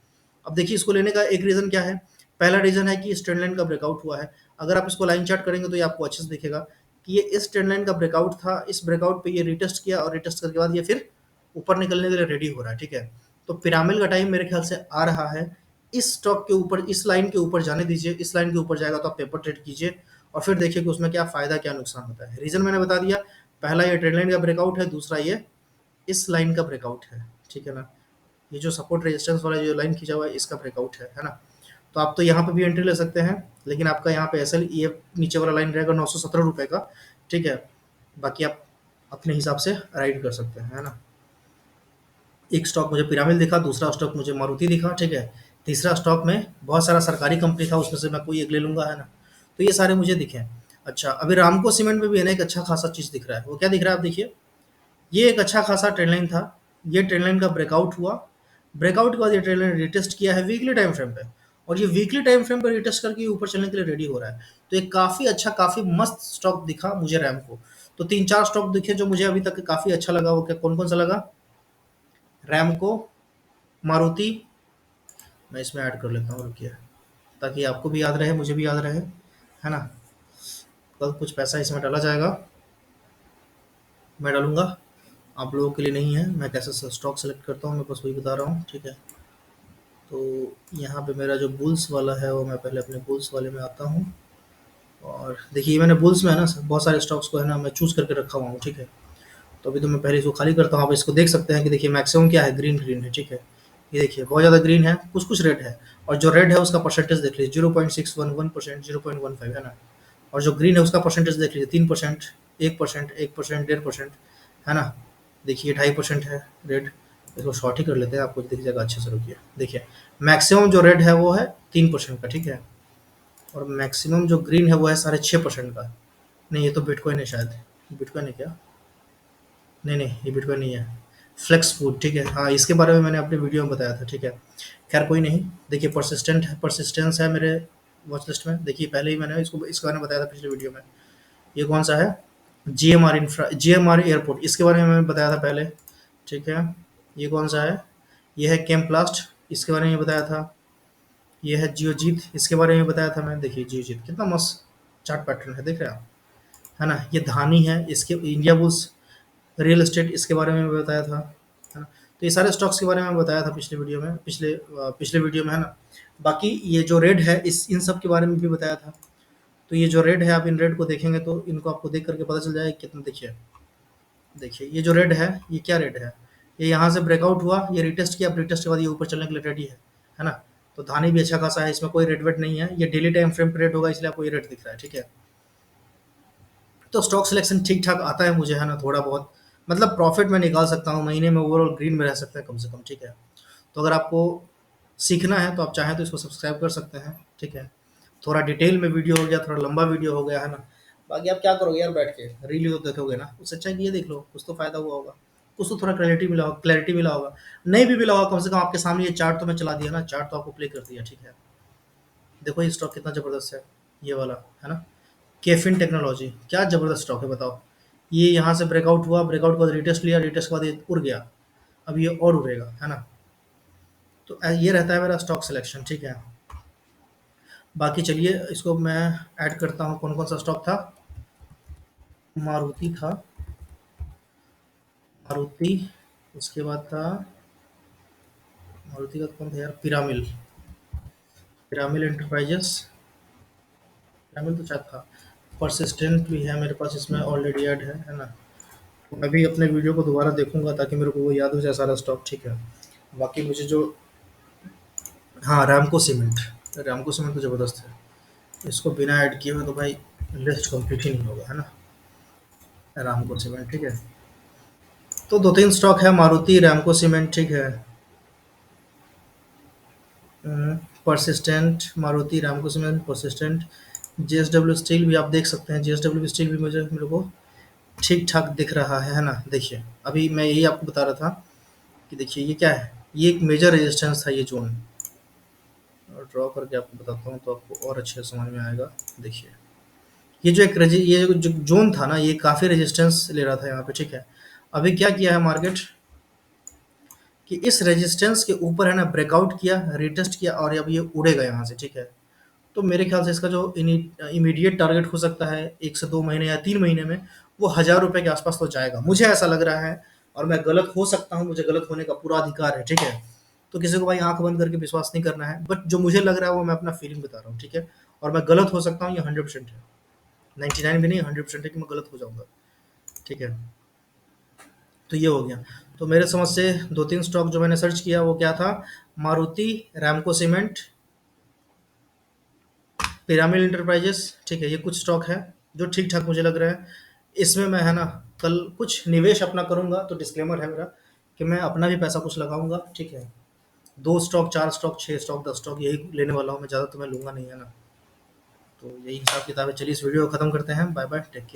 A: अब देखिए इसको लेने का एक रीजन क्या है, पहला रीजन है कि इस ट्रेंड लाइन का ब्रेकआउट हुआ है। अगर आप इसको लाइन चार्ट करेंगे तो ये आपको अच्छे से दिखेगा कि ये इस ट्रेंड लाइन का ब्रेकआउट था, इस ब्रेकआउट पे ये रिटेस्ट किया और रिटेस्ट करने के बाद ये फिर ऊपर निकलने के लिए रेडी हो रहा है। ठीक है, तो पिरामिड का टाइम मेरे ख्याल से आ रहा है, इस स्टॉक के ऊपर, इस लाइन के ऊपर जाने दीजिए। इस लाइन के ऊपर जाएगा तो आप पेपर ट्रेड कीजिए और फिर देखिए कि उसमें क्या फायदा क्या नुकसान होता है। रीजन मैंने बता दिया, पहला ये ट्रेंड लाइन का ब्रेकआउट है, दूसरा ये इस लाइन का ब्रेकआउट है। ठीक है ना, ये जो सपोर्ट रेजिस्टेंस वाला जो लाइन खींचा हुआ है इसका ब्रेकआउट है ना। तो आप तो यहाँ पे भी एंट्री ले सकते हैं, लेकिन आपका यहाँ पे एस एल ये नीचे वाला लाइन रहेगा 917 रुपये का। ठीक है, बाकी आप अपने हिसाब से राइड कर सकते हैं, है ना। एक स्टॉक मुझे पिरामिड दिखा, दूसरा स्टॉक मुझे मारुति दिखा। ठीक है, तीसरा स्टॉक में बहुत सारा सरकारी कंपनी था, उसमें से मैं कोई एक ले लूंगा, है ना। तो ये सारे मुझे दिखे। अच्छा, अभी रामको सीमेंट में भी है ना एक अच्छा खासा चीज़ दिख रहा है, वो क्या दिख रहा है आप देखिए, ये एक अच्छा खासा ट्रेंड लाइन था, ये ट्रेंड लाइन का ब्रेकआउट हुआ, ब्रेकआउट के बाद ये ट्रेंड लाइन रिटेस्ट किया है वीकली टाइम फ्रेम पे, और ये वीकली टाइम फ्रेम पे रिटेस्ट करके ऊपर चलने के लिए रेडी हो रहा है। तो एक काफ़ी अच्छा काफ़ी मस्त स्टॉक दिखा मुझे रैम को। तो तीन चार स्टॉक दिखे जो मुझे अभी तक काफ़ी अच्छा लगा, वो क्या कौन कौन सा लगा, रैम को, मारुति, मैं इसमें ऐड कर लेता हूँ रुकिए, ताकि आपको भी याद रहे मुझे भी याद रहे, है ना। कल कुछ पैसा इसमें डाला जाएगा, मैं डालूंगा, आप लोगों के लिए नहीं है, मैं कैसे स्टॉक सेलेक्ट करता हूँ मैं बस वही बता रहा हूँ। ठीक है, तो यहाँ पे मेरा जो बुल्स वाला है वो मैं पहले अपने बुल्स वाले में आता हूँ, और देखिए मैंने बुल्स में है ना बहुत सारे स्टॉक्स को है ना मैं चूज़ करके रखा हुआ हूँ। ठीक है, तो अभी तो मैं पहले इसको खाली करता हूँ, आप इसको देख सकते हैं कि देखिए मैक्सिमम क्या है, ग्रीन ग्रीन है। ठीक है, ये देखिए बहुत ज़्यादा ग्रीन है, कुछ कुछ रेड है, और जो रेड है उसका परसेंटेज देख लीजिए 0.611%, 0.15, है ना। और जो ग्रीन है उसका परसेंटेज देख लीजिए 3%, 1%, 1%, 1.5%, है ना। देखिए 2.5% है रेड, इसको शॉर्ट ही कर लेते हैं, आपको दिख जाएगा अच्छे से, रुकिए देखिए मैक्सिमम जो रेड है वो है 3% का। ठीक है, और मैक्सिमम जो ग्रीन है वो है 6.5% का। नहीं ये तो बिटकॉइन है शायद, बिटकॉइन है क्या, नहीं नहीं ये बिटकॉइन नहीं है, फ्लेक्स फूड। ठीक है, हाँ इसके बारे में मैंने अपने वीडियो में बताया था। ठीक है, खैर कोई नहीं, देखिए परसिस्टेंस है मेरे वॉच लिस्ट में, देखिए पहले ही मैंने इसको इसके बारे में बताया था पिछले वीडियो में। ये कौन सा है, जीएमआर एयरपोर्ट, इसके बारे में मैंने बताया था पहले। ठीक है, ये कौन सा है, ये है कैम्प्लास्ट, इसके बारे में बताया था। ये है जियोजीत, इसके बारे में बताया था मैं, देखिए जियोजीत कितना मस्त चार्ट पैटर्न है, देख रहे हैं आप, है ना। ये धानी है, इसके इंडिया बुल्स रियल एस्टेट, इसके बारे में भी बताया था, है ना। तो ये सारे स्टॉक्स के बारे में बताया था पिछले वीडियो में, पिछले वीडियो में, है ना। बाकी ये जो रेड है इस इन सब के बारे में भी बताया था। तो ये जो रेड है, आप इन रेड को देखेंगे तो इनको आपको देख करके पता चल जाएगा कितना। देखिए देखिए ये जो रेड है, ये क्या रेड है, ये यहाँ से ब्रेकआउट हुआ, ये रिटेस्ट किया, रिटेस्ट के बाद ये ऊपर चलने के लिए रेडी है ना। तो धानी भी अच्छा खासा है, इसमें कोई रेड वेट नहीं है, ये डेली टाइम फ्रेम पे रेट होगा इसलिए आपको ये रेट दिख रहा है। ठीक है, तो स्टॉक सिलेक्शन ठीक-ठाक आता है मुझे, है ना, थोड़ा बहुत, मतलब प्रॉफ़िट मैं निकाल सकता हूँ, महीने में ओवरऑल ग्रीन में रह सकते हैं कम से कम, ठीक है। तो अगर आपको सीखना है तो आप चाहें तो इसको सब्सक्राइब कर सकते हैं, ठीक है। थोड़ा डिटेल में वीडियो हो गया, थोड़ा लंबा वीडियो हो गया, है ना। बाकी आप क्या करोगे यार बैठ के, रील ही तो देखोगे ना, उससे अच्छा है कि ये देख लो, कुछ तो फ़ायदा हुआ होगा, कुछ तो थोड़ा क्लैरिटी मिला होगा। नहीं भी मिला होगा, कम से कम आपके सामने ये चार्ट तो मैं चला दिया ना, चार्ट तो आपको प्ले कर दिया, ठीक है। देखो ये स्टॉक कितना ज़बरदस्त है, ये वाला, है ना। केफिन टेक्नोलॉजी, क्या ज़बरदस्त स्टॉक है बताओ। ये यहाँ से ब्रेकआउट हुआ, ब्रेकआउट के बाद रिटेस्ट लिया, रिटेस्ट के बाद ये उड़ गया, अब ये और उड़ेगा, है ना। तो ये रहता है मेरा स्टॉक सिलेक्शन, ठीक है। बाकी चलिए इसको मैं ऐड करता हूँ, कौन कौन सा स्टॉक था। मारुति था, मारुति, उसके बाद था, मारुति का कौन था यार, पिरामिल, पिरामिल एंटरप्राइजेस, पिरामिल तो शायद था। परसिस्टेंट भी है मेरे पास, इसमें ऑलरेडी ऐड है ना। तो मैं भी अपने वीडियो को दोबारा देखूंगा ताकि मेरे को वो याद हो जाए सारा स्टॉक, ठीक है। बाकी मुझे जो, हाँ रामको सीमेंट, रामको सीमेंट तो ज़बरदस्त है, इसको बिना ऐड किए हुए तो भाई लिस्ट कंप्लीट ही नहीं होगा, है ना। रामको सीमेंट, ठीक है। तो 2-3 स्टॉक है, मारुति, रामको सीमेंट, ठीक है। परसिस्टेंट, मारुति, रामको सीमेंट, परसिस्टेंट, जेएसडब्ल्यू स्टील भी आप देख सकते हैं, जेएसडब्ल्यू स्टील भी मुझे, मेरे को ठीक ठाक दिख रहा है ना। देखिए अभी मैं यही आपको बता रहा था कि देखिए ये क्या है, ये एक मेजर रेजिस्टेंस था ये जोन, और ड्रॉ करके आपको बताता हूँ तो आपको और अच्छे से समझ में आएगा। देखिए ये जो एक ये जो जोन था ना, ये काफ़ी रेजिस्टेंस ले रहा था यहाँ पे, ठीक है। अभी क्या किया है मार्केट कि इस रेजिस्टेंस के ऊपर, है ना, ब्रेकआउट किया, रिटेस्ट किया, और अब ये उड़ेगा यहाँ से, ठीक है। तो मेरे ख्याल से इसका जो इमीडिएट टारगेट हो सकता है 1 से 2 महीने या 3 महीने में, वो ₹1000 के आसपास तो जाएगा, मुझे ऐसा लग रहा है। और मैं गलत हो सकता हूँ, मुझे गलत होने का पूरा अधिकार है, ठीक है। तो किसी को भाई आंख बंद करके विश्वास नहीं करना है, बट जो मुझे लग रहा है वो मैं अपना फीलिंग बता रहा हूँ, ठीक है। और मैं गलत हो सकता हूँ, ये 100% है, 99 भी नहीं, 100% है कि मैं गलत हो जाऊंगा, ठीक है। तो ये हो गया। तो मेरे समझ से 2-3 स्टॉक जो मैंने सर्च किया वो क्या था, मारुति, रामको सीमेंट, पिरामिड एंटरप्राइजेस, ठीक है। ये कुछ स्टॉक है जो ठीक ठाक मुझे लग रहा है। इसमें मैं, है ना, कल कुछ निवेश अपना करूंगा, तो डिस्क्लेमर है मेरा कि मैं अपना भी पैसा कुछ लगाऊंगा, ठीक है। 2 स्टॉक, 4 स्टॉक, 6 स्टॉक, 10 स्टॉक, यही लेने वाला हूँ मैं, ज़्यादा तो मैं लूंगा नहीं, है ना। तो यही हिसाब किताब है। चलिए इस वीडियो को खत्म करते हैं, बाय बाय, टेक केयर।